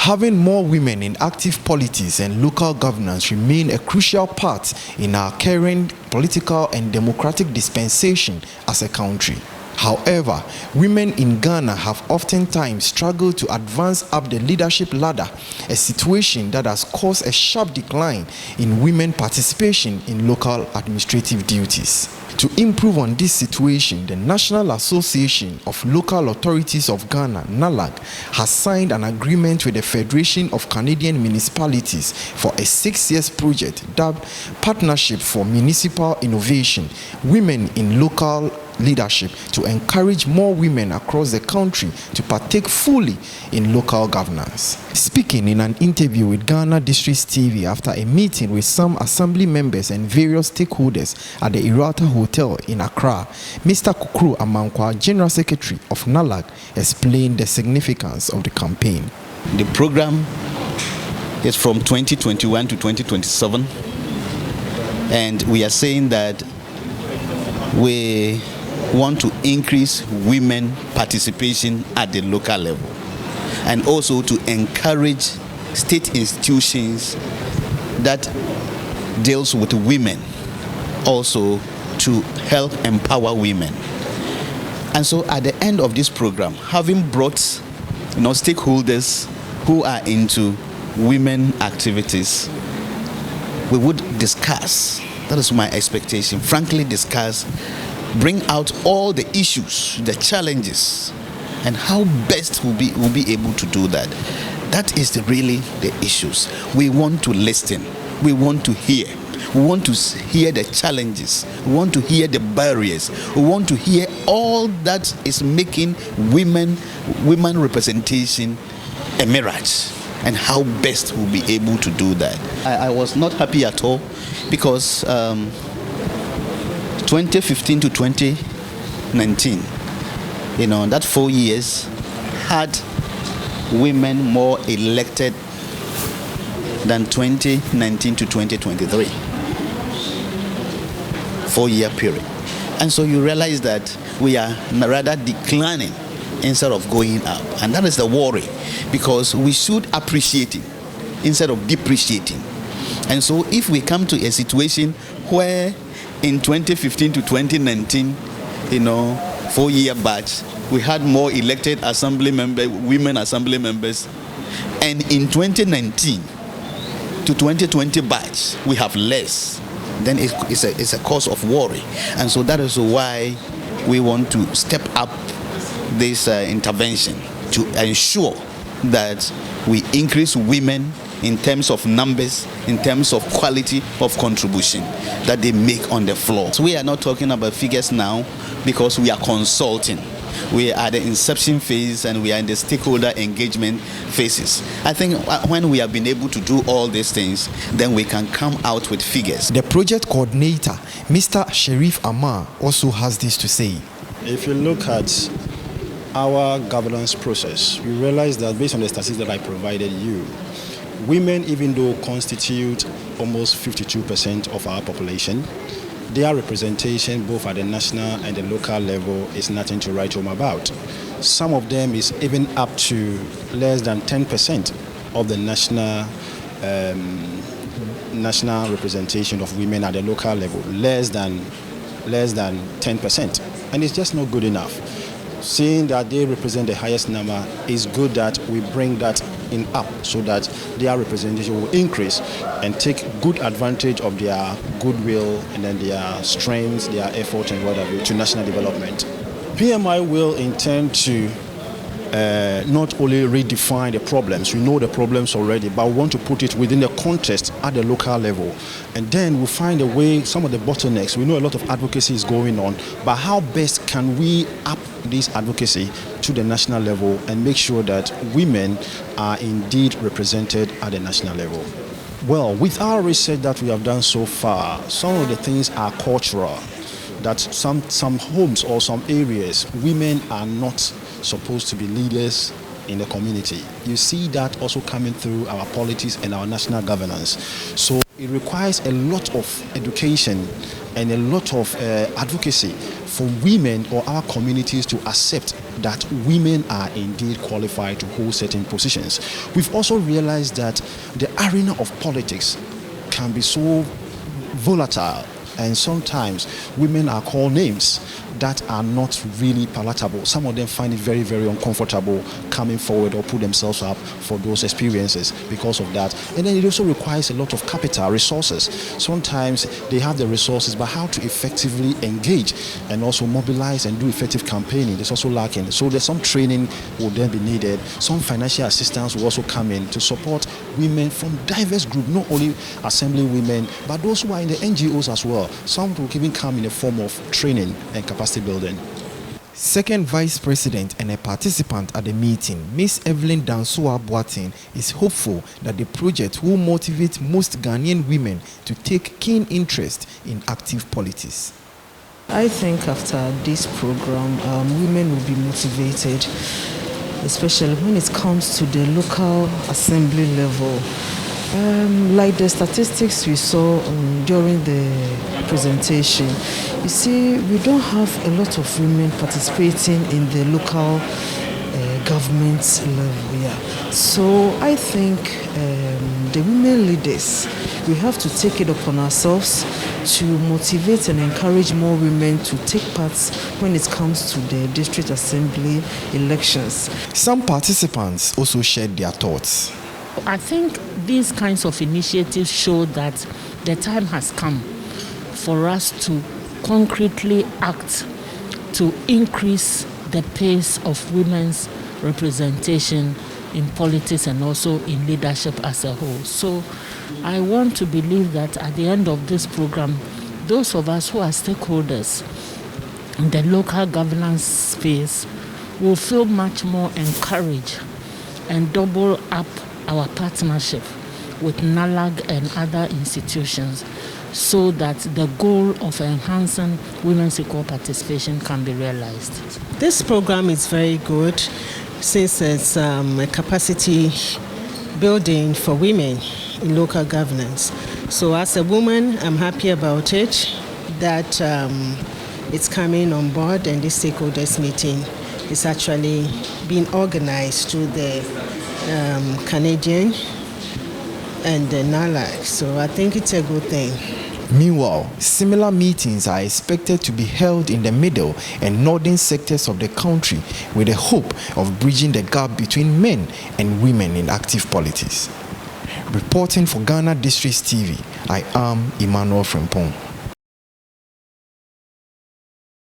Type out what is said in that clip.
Having more women in active politics and local governance remain a crucial part in our current political and democratic dispensation as a country. However, women in Ghana have oftentimes struggled to advance up the leadership ladder, a situation that has caused a sharp decline in women participation in local administrative duties. To improve on this situation, the National Association of Local Authorities of Ghana, Nalag, has signed an agreement with the Federation of Canadian Municipalities for a 6-year project dubbed Partnership for Municipal Innovation, Women in Local Leadership, to encourage more women across the country to partake fully in local governance. Speaking in an interview with Ghanadistricts TV after a meeting with some assembly members and various stakeholders at the Irata Hotel in Accra, Mr. Kukru Amankwa, General Secretary of Nalag, explained the significance of the campaign. The program is from 2021 to 2027, and we are saying that we want to increase women participation at the local level, and also to encourage state institutions that deals with women also to help empower women. And so at the end of this program, having brought stakeholders who are into women activities, we would discuss, that is my expectation, frankly discuss, bring out all the issues, the challenges, and how best we'll be able to do that. That is really the issues. We want to listen. We want to hear. We want to hear the challenges. We want to hear the barriers. We want to hear all that is making women representation a mirage, and how best we'll be able to do that. I was not happy at all because 2015 to 2019, that 4 years had women more elected than 2019 to 2023. 4-year period. And so you realize that we are rather declining instead of going up. And that is the worry, because we should appreciate it instead of depreciating. And so if we come to a situation where in 2015 to 2019, 4-year batch, we had more elected women assembly members, and in 2019 to 2020 batch, we have less, then it's a cause of worry. And so that is why we want to step up this intervention to ensure that we increase women in terms of numbers, in terms of quality of contribution that they make on the floor. So we are not talking about figures now because we are consulting. We are at the inception phase and we are in the stakeholder engagement phases. I think when we have been able to do all these things, then we can come out with figures. The project coordinator, Mr. Sharif Amar, also has this to say. If you look at our governance process, we realize that based on the statistics that I provided you, women, even though constitute almost 52% of our population, their representation both at the national and the local level is nothing to write home about. Some of them is even up to less than 10% of the national representation of women at the local level, less than 10%. And it's just not good enough. Seeing that they represent the highest number, is good that we bring that in up so that their representation will increase and take good advantage of their goodwill and then their strengths, their effort and whatever to national development. PMI will intend to not only redefine the problems, we know the problems already, but we want to put it within the context at the local level. And then we'll find a way, some of the bottlenecks, we know a lot of advocacy is going on, but how best can we up this advocacy to the national level and make sure that women are indeed represented at the national level? Well, with our research that we have done so far, some of the things are cultural, that some homes or some areas, women are not supposed to be leaders in the community. You see that also coming through our politics and our national governance. So it requires a lot of education and a lot of advocacy for women or our communities to accept that women are indeed qualified to hold certain positions. We've also realized that the arena of politics can be so volatile, and sometimes women are called names that are not really palatable. Some of them find it very, very uncomfortable coming forward or put themselves up for those experiences because of that. And then it also requires a lot of capital, resources. Sometimes they have the resources, but how to effectively engage and also mobilize and do effective campaigning is also lacking. So there's some training will then be needed. Some financial assistance will also come in to support women from diverse groups, not only assembly women, but those who are in the NGOs as well. Some will even come in a form of training and capacity building. Second Vice President and a participant at the meeting, Ms. Evelyn Dansua Boateng, is hopeful that the project will motivate most Ghanaian women to take keen interest in active politics. I think after this program, women will be motivated, especially when it comes to the local assembly level. Like the statistics we saw during the presentation, you see, we don't have a lot of women participating in the local government level. Yeah. So I think the women leaders, we have to take it upon ourselves to motivate and encourage more women to take part when it comes to the district assembly elections. Some participants also shared their thoughts. I think these kinds of initiatives show that the time has come for us to concretely act to increase the pace of women's representation in politics and also in leadership as a whole. So I want to believe that at the end of this program, those of us who are stakeholders in the local governance space will feel much more encouraged and double up our partnership with Nalag and other institutions so that the goal of enhancing women's equal participation can be realized. This program is very good since it's a capacity building for women in local governance. So as a woman, I'm happy about it, that it's coming on board, and this stakeholders meeting is actually being organized through the Canadian and the Nalag. So I think it's a good thing. Meanwhile, similar meetings are expected to be held in the middle and northern sectors of the country with the hope of bridging the gap between men and women in active politics. Reporting for Ghana Districts TV, I am Emmanuel Frimpong.